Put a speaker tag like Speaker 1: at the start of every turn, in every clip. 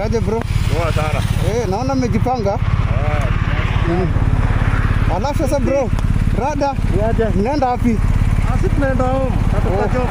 Speaker 1: Niaje bro?
Speaker 2: Poa sana.
Speaker 1: Naona mmejipanga. Alafu sasa bro, rada,
Speaker 2: Niaje?
Speaker 1: mnaenda wapi?
Speaker 2: Asi tunaenda home. Tatoka job.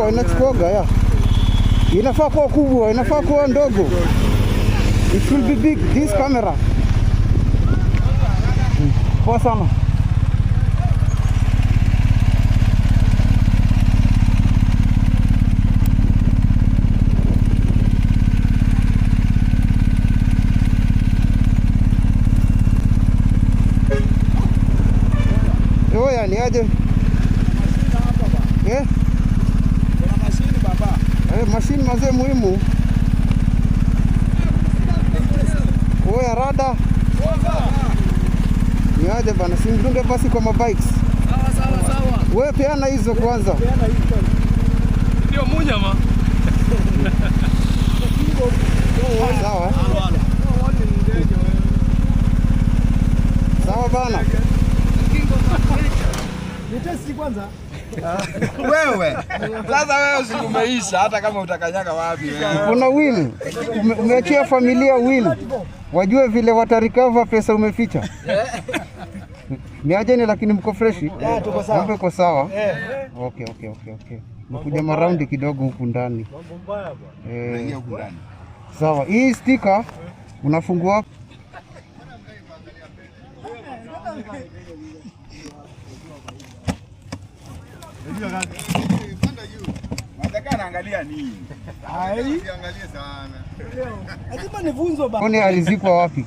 Speaker 1: Inachukuaga ya. Inafaa kuwa kubwa, inafaa kuwa ndogo. It will be big, this camera. Poa sana. Oya, ni aje? Mashini mazee muhimu. Oya rada. Niaje bana, simdunge basi kwa mabikes.
Speaker 2: Sawa.
Speaker 1: Wewe peana hizo kwanza.
Speaker 2: Ndio munyama.
Speaker 1: Sawa. Sawa bana.
Speaker 3: Nitesti kwanza.
Speaker 2: Wewe. Sasa wewe usikumeisha hata kama utakanyaga wapi wewe.
Speaker 1: Kuna wheel. Umeachia familia wheel. Wajue vile watarecover pesa umeficha. Niajeni lakini mko fresh?
Speaker 3: Tuko sawa.
Speaker 1: Mko sawa? Okay. Mkuja maraundi kidogo huku ndani.
Speaker 2: Huku ndani.
Speaker 1: Sawa. Hii sticker unafungua.
Speaker 2: Angalia nini?
Speaker 3: Usiangalie sana. Lazima nivunzo bana.
Speaker 1: Kone alizikwa wapi?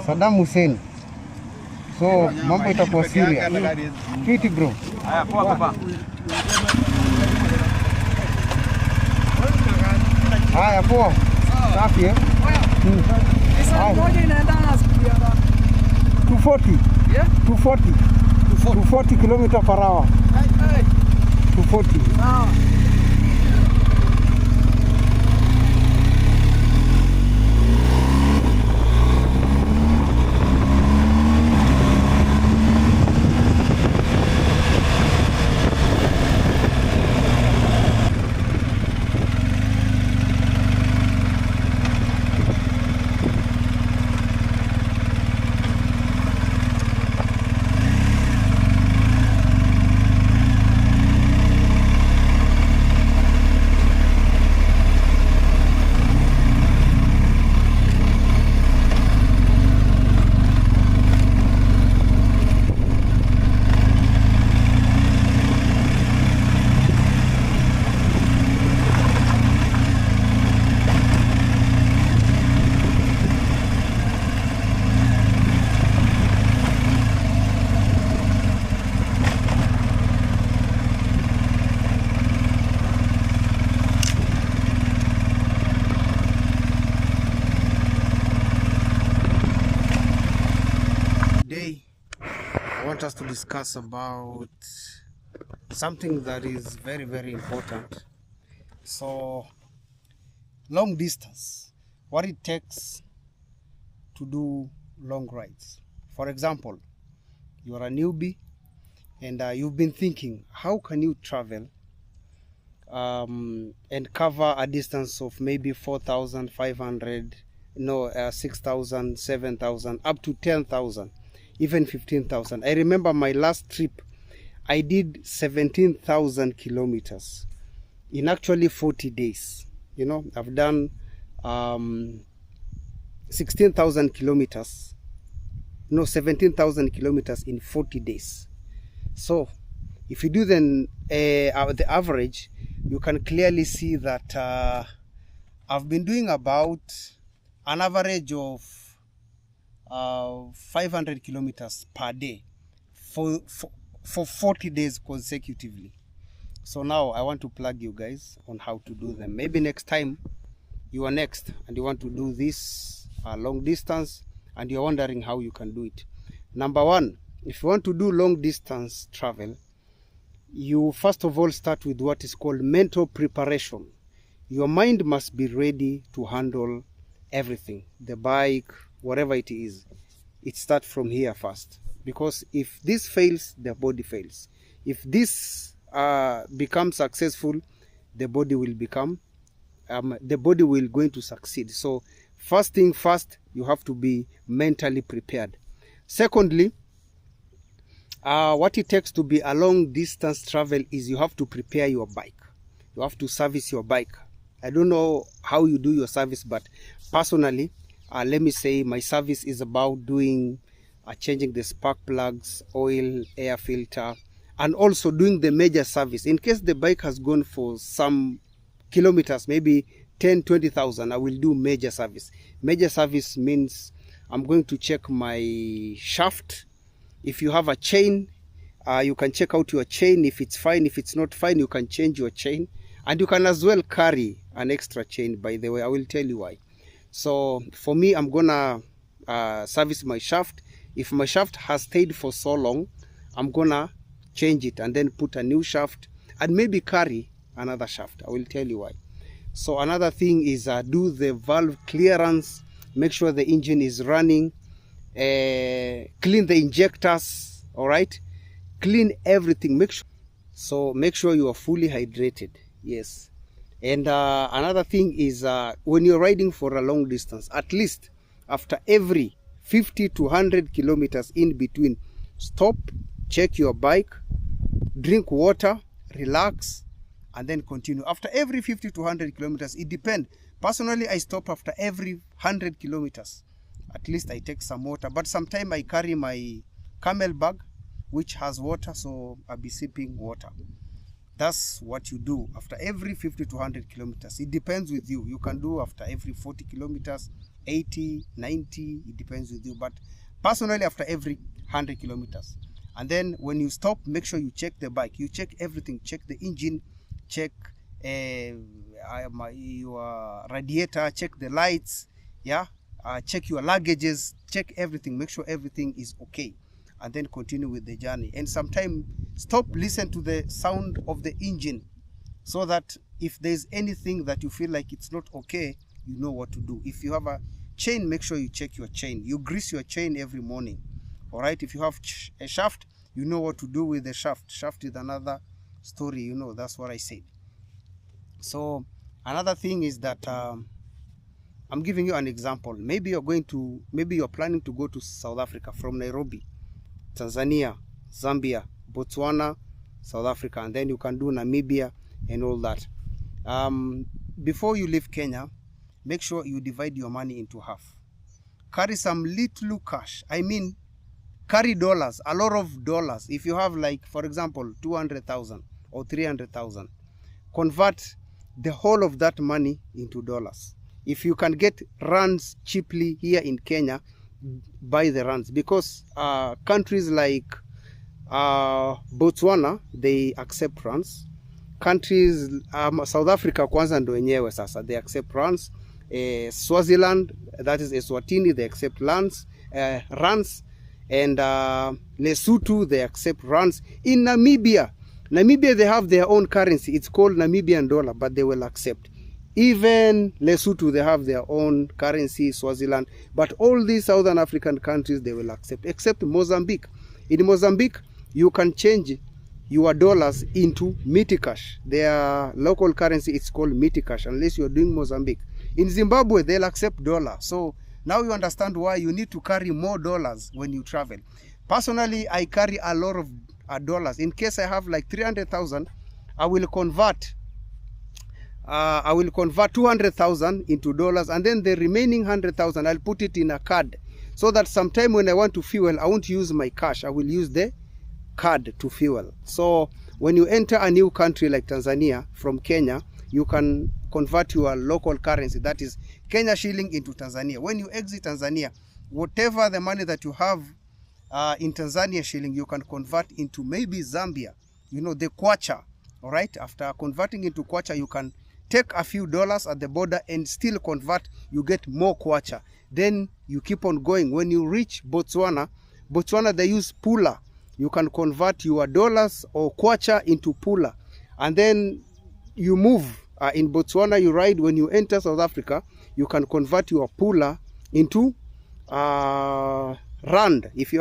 Speaker 1: Saddam Hussein. So mambo itakuwa serious. Fiti bro.
Speaker 2: Haya poa papa.
Speaker 1: Haya poa. Safi eh?
Speaker 3: Sasa moja inaenda na speed ya
Speaker 1: 240.
Speaker 3: Yeah?
Speaker 1: 240 km/h. 240.
Speaker 3: Sawa.
Speaker 1: want us to discuss about something that is very, very important. So, long distance, what it takes to do long rides. For example, you are a newbie and you've been thinking, how can you travel and cover a distance of maybe 4,500 6,000, 7,000, up to 10,000, even 15,000. I remember my last trip, I did 17,000 kilometers in actually 40 days. I've done 16,000 kilometers, 17,000 kilometers in 40 days. So if you do the average, you can clearly see that I've been doing about an average of 500 kilometers per day for 40 days consecutively. So now I want to plug you guys on how to do them. Maybe next time you are next and you want to do this long distance and you're wondering how you can do it. Number one, if you want to do long distance travel, you first of all start with what is called mental preparation. Your mind must be ready to handle everything, the bike, whatever it is. It starts from here first, because if this fails, the body fails. If this becomes successful, the body will going to succeed. So first thing first, you have to be mentally prepared. Secondly, what it takes to be a long distance travel is you have to prepare your bike. You have to service your bike. I don't know how you do your service, but personally, let me say my service is about doing changing the spark plugs, oil, air filter, and also doing the major service. In case the bike has gone for some kilometers, maybe 10, 20,000, I will do major service. Major service means I'm going to check my shaft. If you have a chain, you can check out your chain. If it's fine, if it's not fine, you can change your chain. And you can as well carry an extra chain, by the way. I will tell you why. So for me, I'm gonna service my shaft. If my shaft has stayed for so long, I'm gonna change it and then put a new shaft and maybe carry another shaft. I will tell you why. So another thing is do the valve clearance, make sure the engine is running, clean the injectors, all right? Clean everything. Make sure you are fully hydrated. Yes. And another thing is when you're riding for a long distance, at least after every 50 to 100 kilometers in between, stop, check your bike, drink water, relax, and then continue. After every 50 to 100 kilometers, it depends. Personally, I stop after every 100 kilometers. At least I take some water. But sometimes I carry my camel bag, which has water, so I'll be sipping water. That's what you do after every 50 to 100 kilometers. It depends with you. You can do after every 40 kilometers, 80, 90, it depends with you. But personally, after every 100 kilometers. And then when you stop, make sure you check the bike. You check everything. Check the engine, check your radiator, check the lights, yeah, check your luggages, check everything. Make sure everything is okay. And then continue with the journey. And sometimes stop, listen to the sound of the engine, so that if there's anything that you feel like it's not okay, you know what to do. If you have a chain, make sure you check your chain. You grease your chain every morning. All right. If you have a shaft, you know what to do with the shaft. Shaft is another story. That's what I said. So another thing is that I'm giving you an example. Maybe you're planning to go to South Africa from Nairobi, Tanzania, Zambia, Botswana, South Africa, and then you can do Namibia and all that. Before you leave Kenya, make sure you divide your money into half. Carry some little cash. I mean, carry dollars, a lot of dollars. If you have, like, for example, 200,000 or 300,000, convert the whole of that money into dollars. If you can get rands cheaply here in Kenya, buy the rands, because countries like Botswana, they accept rands. Countries South Africa kwanza ndo wenyewe sasa, they accept rands. Swaziland, that is Eswatini, they accept rands. And Lesotho, they accept rands. In Namibia, they have their own currency. It's called Namibian dollar, but they will accept. Even Lesotho, they have their own currency, Swaziland. But all these Southern African countries, they will accept, except Mozambique. In Mozambique, you can change your dollars into Mitikash. Their local currency, it's called Mitikash, unless you're doing Mozambique. In Zimbabwe, they'll accept dollar. So now you understand why you need to carry more dollars when you travel. Personally, I carry a lot of dollars. In case I have like 300,000, I will convert 200,000 into dollars, and then the remaining 100,000 I'll put it in a card, so that sometime when I want to fuel, I won't use my cash, I will use the card to fuel. So when you enter a new country like Tanzania from Kenya, you can convert your local currency, that is Kenya shilling, into Tanzania. When you exit Tanzania, whatever the money that you have in Tanzania shilling, you can convert into maybe Zambia, you know, the kwacha. All right, after converting into kwacha, you can take a few dollars at the border and still convert, you get more kwacha. Then you keep on going. When you reach Botswana, they use pula. You can convert your dollars or kwacha into pula, and then you move. In Botswana, you ride. When you enter South Africa, you can convert your pula into rand. If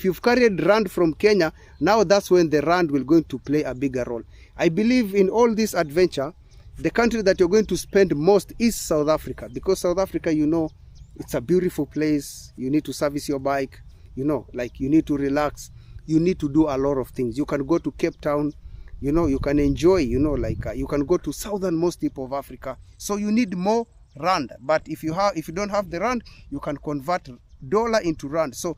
Speaker 1: you've carried rand from Kenya, now that's when the rand will going to play a bigger role. I believe in all this adventure, the country that you're going to spend most is South Africa, because South Africa, you know, it's a beautiful place. You need to service your bike, you know, like you need to relax. You need to do a lot of things. You can go to Cape Town, you know, you can enjoy, you know, like you can go to southernmost tip of Africa. So you need more rand. But if you don't have the rand, you can convert dollar into rand. So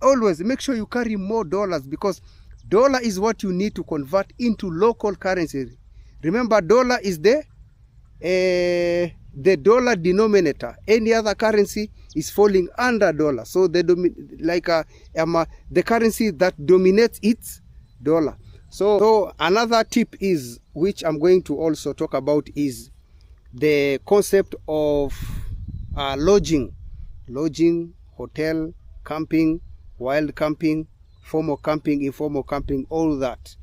Speaker 1: always make sure you carry more dollars, because dollar is what you need to convert into local currency. Remember, dollar is the dollar denominator. Any other currency is falling under dollar. So the currency that dominates its dollar. So another tip is, which I'm going to also talk about, is the concept of lodging, hotel, camping, wild camping, formal camping, informal camping, all that,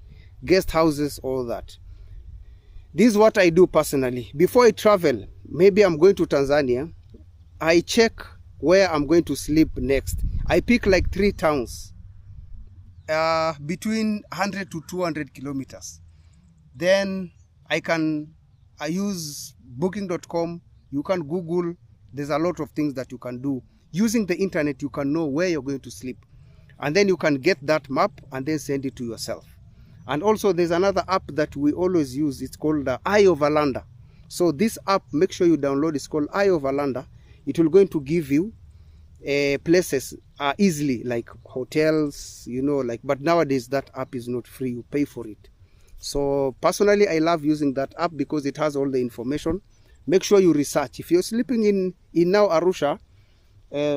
Speaker 1: guest houses, all that. This is what I do personally. Before I travel, maybe I'm going to Tanzania, I check where I'm going to sleep next. I pick like 3 towns between 100 to 200 kilometers. Then I use booking.com. You can Google. There's a lot of things that you can do. Using the internet, you can know where you're going to sleep. And then you can get that map and then send it to yourself. And also there's another app that we always use. It's called Eye of Alanda. So this app, make sure you download. It's called Eye of Alanda. It will going to give you places easily, like hotels, you know, like, but nowadays that app is not free. You pay for it. So personally, I love using that app because it has all the information. Make sure you research. If you're sleeping in now Arusha,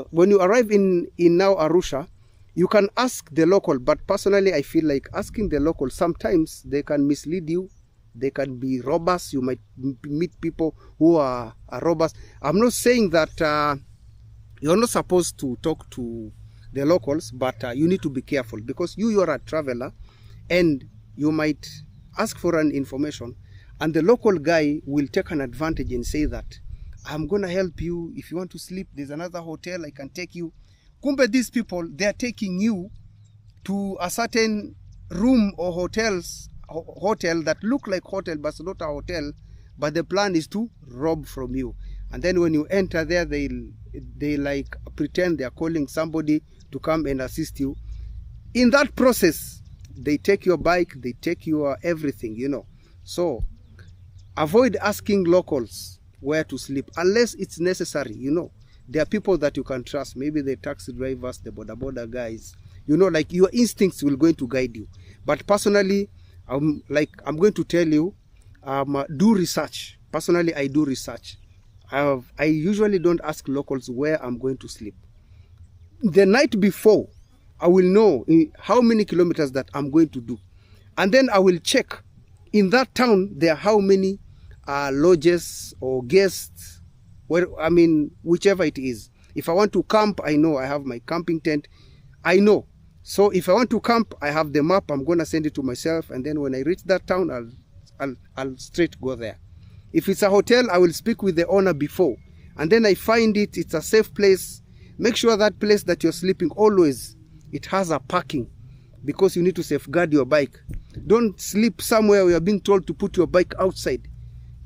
Speaker 1: when you arrive in now Arusha, you can ask the local, but personally I feel like asking the local, sometimes they can mislead you. They can be robbers. You might meet people who are robbers. I'm not saying that you're not supposed to talk to the locals, but you need to be careful, because you are a traveler and you might ask for an information and the local guy will take an advantage and say that I'm going to help you. If you want to sleep, there's another hotel, I can take you. Kumbe, these people, they are taking you to a certain room or hotel that look like hotel, but it's not a hotel, but the plan is to rob from you. And then when you enter there, they like pretend they are calling somebody to come and assist you. In that process, they take your bike, they take your everything, you know. So avoid asking locals where to sleep unless it's necessary, you know. There are people that you can trust, maybe the taxi drivers, the border guys, you know, like your instincts will going to guide you. But personally, I'm going to tell you, do research. Personally, I do research. I usually don't ask locals where I'm going to sleep. The night before, I will know how many kilometers that I'm going to do. And then I will check in that town, there are how many lodges or guests, whichever it is. If I want to camp, I know I have my camping tent. I know. So if I want to camp, I have the map. I'm going to send it to myself. And then when I reach that town, I'll straight go there. If it's a hotel, I will speak with the owner before. And then I find it's a safe place. Make sure that place that you're sleeping, always, it has a parking, because you need to safeguard your bike. Don't sleep somewhere where you're being told to put your bike outside.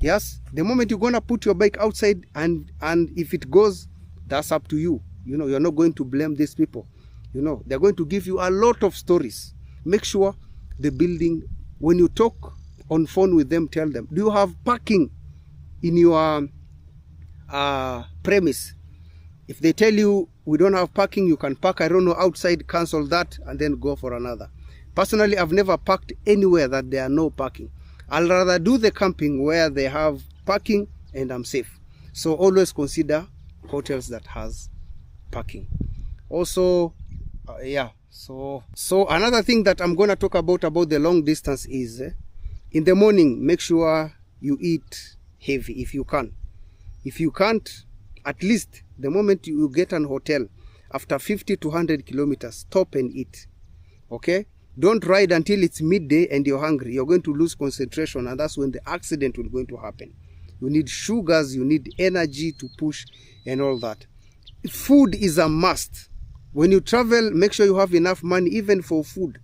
Speaker 1: Yes, the moment you're gonna put your bike outside and if it goes, that's up to you. You know, you're not going to blame these people. You know, they're going to give you a lot of stories. Make sure the building, when you talk on phone with them, tell them, do you have parking in your premise? If they tell you we don't have parking, you can park, I don't know, outside, cancel that and then go for another. Personally, I've never parked anywhere that there are no parking. I'll rather do the camping where they have parking and I'm safe. So always consider hotels that has parking. Also, so another thing that I'm going to talk about the long distance is in the morning, make sure you eat heavy if you can. If you can't, at least the moment you get an hotel, after 50 to 100 kilometers, stop and eat. Okay? Don't ride until it's midday and you're hungry. You're going to lose concentration and that's when the accident will going to happen. You need sugars, you need energy to push and all that. Food is a must. When you travel, make sure you have enough money even for food.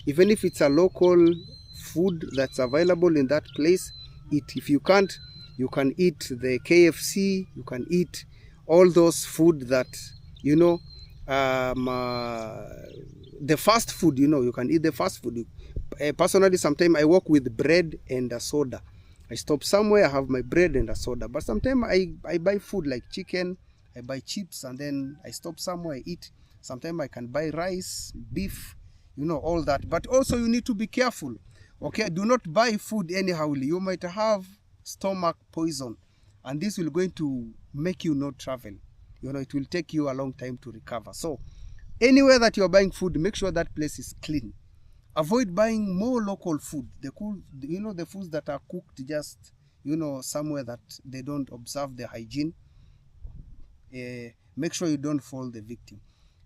Speaker 1: Even if it's a local food that's available in that place, eat. If you can't, you can eat the KFC, you can eat all those food that, you know, the fast food, you know, you can eat the fast food. Personally, sometimes I work with bread and a soda. I stop somewhere, I have my bread and a soda. But sometimes I buy food like chicken, I buy chips, and then I stop somewhere, I eat. Sometimes I can buy rice, beef, you know, all that. But also you need to be careful. Okay, do not buy food anyhow. You might have stomach poison, and this will going to make you not travel. You know, it will take you a long time to recover. So anywhere that you're buying food, make sure that place is clean. Avoid buying more local food. You know, the foods that are cooked just, you know, somewhere that they don't observe the hygiene. Make sure you don't fall the victim.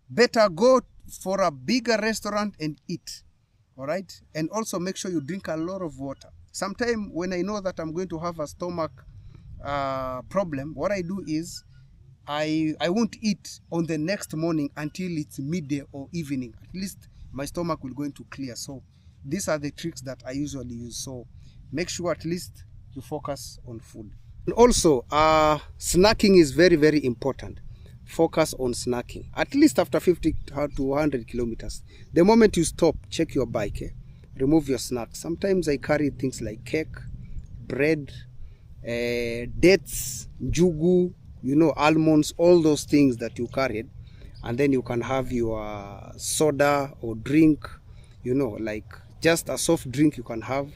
Speaker 1: Better go for a bigger restaurant and eat. All right? And also make sure you drink a lot of water. Sometimes when I know that I'm going to have a stomach problem, what I do is I won't eat on the next morning until it's midday or evening. At least my stomach will going to clear. So these are the tricks that I usually use. So make sure at least you focus on food. And also, snacking is very, very important. Focus on snacking. At least after 50 to 100 kilometers. The moment you stop, check your bike. Remove your snacks. Sometimes I carry things like cake, bread, dates, njugu, you know, almonds, all those things that you carried. And then you can have your soda or drink, you know, like just a soft drink you can have.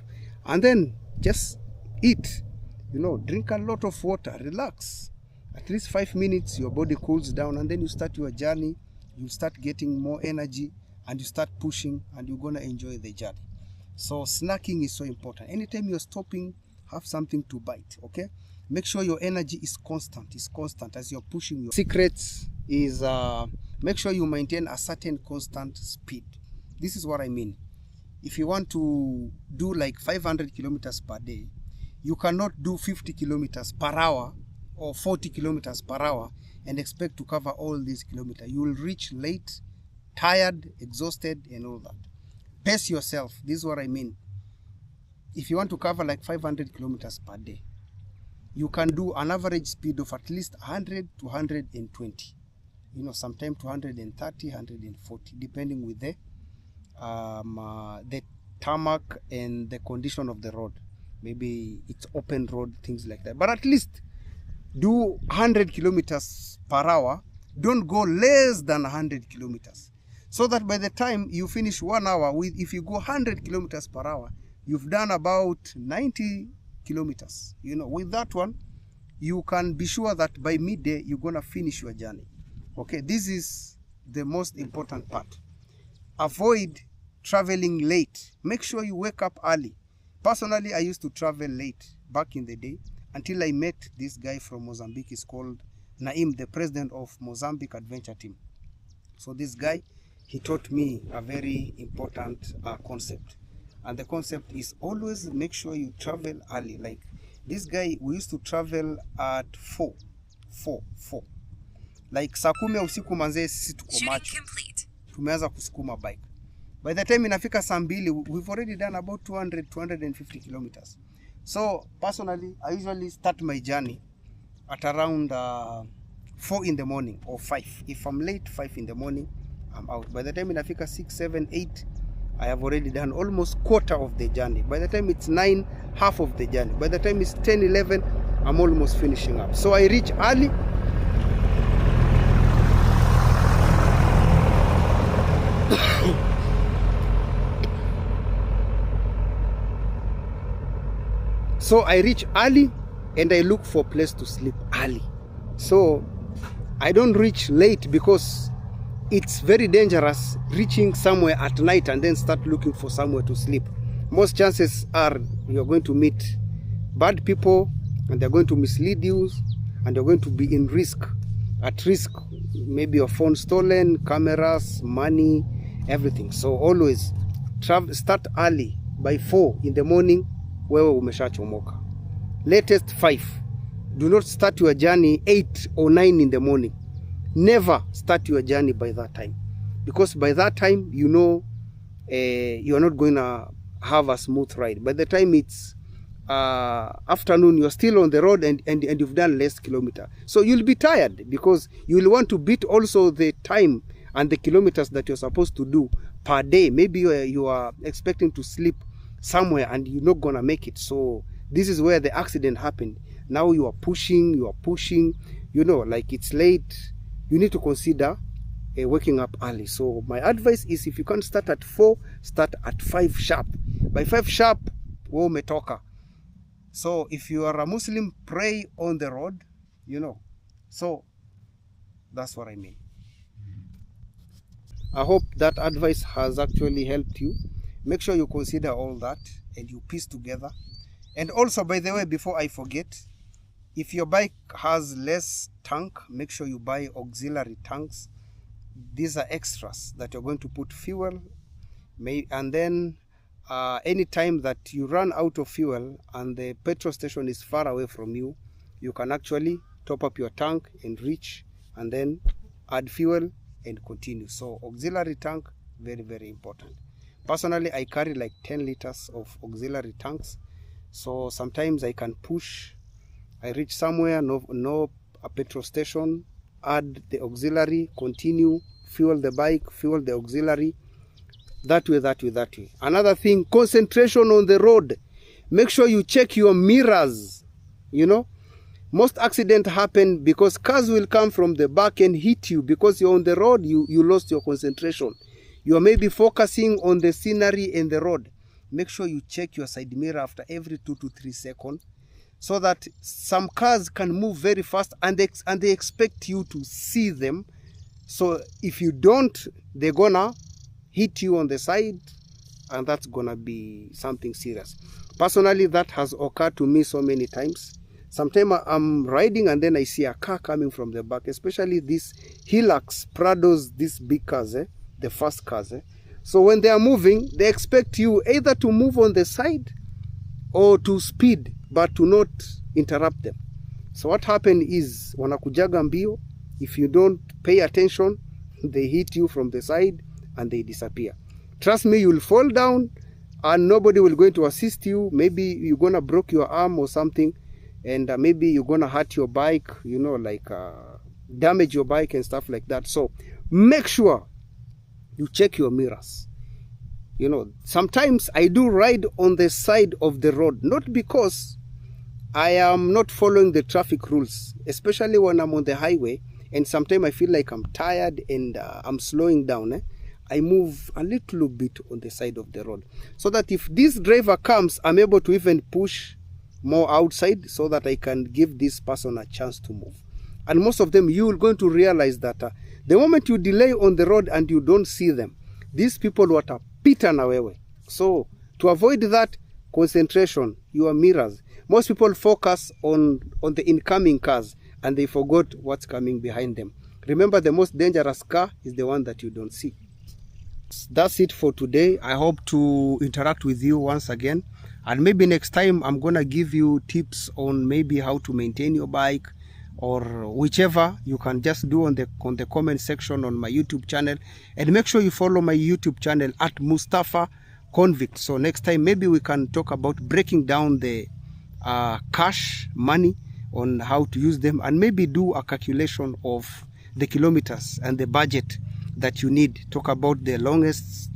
Speaker 1: And then just eat, you know, drink a lot of water, relax. At least 5 minutes, your body cools down, and then you start your journey. You start getting more energy, and you start pushing, and you're going to enjoy the journey. So snacking is so important. Anytime you're stopping, have something to bite, okay? Make sure your energy is constant as you're pushing. Your secrets is make sure you maintain a certain constant speed. This is what I mean. If you want to do like 500 kilometers per day, you cannot do 50 kilometers per hour or 40 kilometers per hour and expect to cover all these kilometers. You will reach late, tired, exhausted, and all that. Pace yourself. This is what I mean. If you want to cover like 500 kilometers per day, you can do an average speed of at least 100 to 120. You know, sometimes 230, 140, depending with the tarmac and the condition of the road. Maybe it's open road, things like that. But at least do 100 kilometers per hour. Don't go less than 100 kilometers. So that by the time you finish 1 hour, if you go 100 kilometers per hour, you've done about 90 kilometers. You know, with that one, you can be sure that by midday, you're going to finish your journey. Okay, this is the most important part. Avoid traveling late. Make sure you wake up early. Personally, I used to travel late back in the day until I met this guy from Mozambique. He's called Naim, the president of Mozambique Adventure Team. So this guy, he taught me a very important concept. And the concept is always make sure you travel early. Like this guy, we used to travel at 4. Like saa 10 ya usiku manze sisi tuko macho. Tumeanza kusukuma bike. By the time inafika saa 2, we've already done about 250 kilometers. So personally, I usually start my journey at around 4 in the morning or 5. If I'm late, 5 in the morning, I'm out. By the time inafika 6, 7, 8, I have already done almost quarter of the journey. By the time it's 9, half of the journey. By the time it's 10, 11, I'm almost finishing up. So I reach early. So I reach early and I look for a place to sleep early. So I don't reach late because it's very dangerous reaching somewhere at night and then start looking for somewhere to sleep. Most chances are you're going to meet bad people and they're going to mislead you and you're going to be at risk, maybe your phone stolen, cameras, money, everything. So always start early by 4 in the morning. Wewe umeshachomoka. Latest 5. Do not start your journey 8 or 9 in the morning. Never start your journey by that time, because by that time you know you are not going to have a smooth ride. By the time it's afternoon, you're still on the road and you've done less kilometer, so you'll be tired because you will want to beat also the time and the kilometers that you're supposed to do per day. Maybe you are expecting to sleep somewhere and you're not gonna make it. So this is where the accident happened. Now you are pushing, you know, like it's late. You need to consider waking up early. So my advice is, if you can't start at 4, start at 5 sharp. By 5 sharp, wewe umetoka. So if you are a Muslim, pray on the road, you know. So that's what I mean. I hope that advice has actually helped you. Make sure you consider all that and you piece together. And also, by the way, before I forget, if your bike has less tank, make sure you buy auxiliary tanks. These are extras that you're going to put fuel. And then anytime that you run out of fuel and the petrol station is far away from you, you can actually top up your tank and reach and then add fuel and continue. So auxiliary tank, very, very important. Personally, I carry like 10 liters of auxiliary tanks. So sometimes I can push. I reach somewhere, no a petrol station, add the auxiliary, continue, fuel the bike, fuel the auxiliary. That way. Another thing, concentration on the road. Make sure you check your mirrors. You know, most accidents happen because cars will come from the back and hit you because you're on the road. You lost your concentration. You are maybe focusing on the scenery and the road. Make sure you check your side mirror after every 2 to 3 seconds, so that some cars can move very fast and they expect you to see them. So if you don't, they're gonna hit you on the side, and that's gonna be something serious. Personally, that has occurred to me so many times. Sometimes I'm riding and then I see a car coming from the back, especially these Hilux, Prados, these big cars, the fast cars. So when they are moving, they expect you either to move on the side or to speed, but to not interrupt them. So what happened is, wanakujaga mbio, if you don't pay attention, they hit you from the side and they disappear. Trust me, you'll fall down and nobody will going to assist you. Maybe you're gonna break your arm or something, and maybe you're gonna hurt your bike, you know, like damage your bike and stuff like that. So make sure you check your mirrors. You know, sometimes I do ride on the side of the road, not because I am not following the traffic rules, especially when I'm on the highway and sometimes I feel like I'm tired and I'm slowing down. I move a little bit on the side of the road, so that if this driver comes, I'm able to even push more outside so that I can give this person a chance to move. And most of them, you are going to realize that the moment you delay on the road and you don't see them, these people watapita na wewe. So to avoid that, concentration, your mirrors. Most people focus on the incoming cars and they forgot what's coming behind them. Remember, the most dangerous car is the one that you don't see. That's it for today. I hope to interact with you once again, and maybe next time I'm gonna give you tips on maybe how to maintain your bike, or whichever you can just do on the comment section on my YouTube channel. And make sure you follow my YouTube channel at Mustafa Convict. So next time maybe we can talk about breaking down the cash money on how to use them, and maybe do a calculation of the kilometers and the budget that you need. Talk about the longest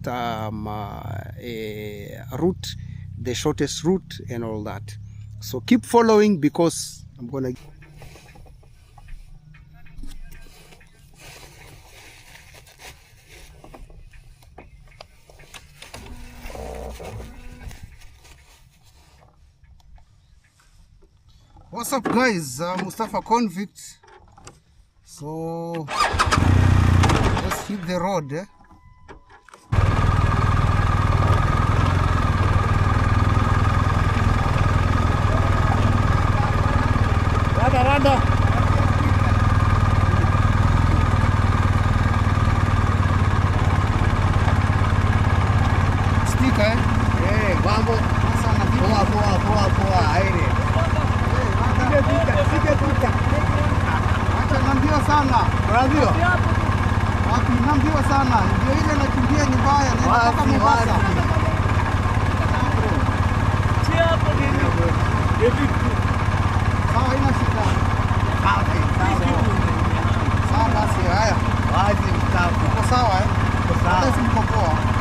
Speaker 1: route, the shortest route, and all that. So keep following, because I'm gonna... What's up, guys? Mustafa Convict. So let's hit the road. Rada. Stika, eh?
Speaker 2: Mambo. Poa. Aire.
Speaker 1: Acha nambio sana.
Speaker 2: Unajua?
Speaker 1: Wapi nambio sana. Ndio ile nakimbia ni mbaya, na nataka Mombasa.
Speaker 3: Chia hapo nini? Hivi.
Speaker 1: Sawa, haina shida. Sawa basi, haya.
Speaker 2: Wazi mtafu.
Speaker 1: Uko sawa, eh?
Speaker 2: Uko sawa.
Speaker 1: Basi mko poa.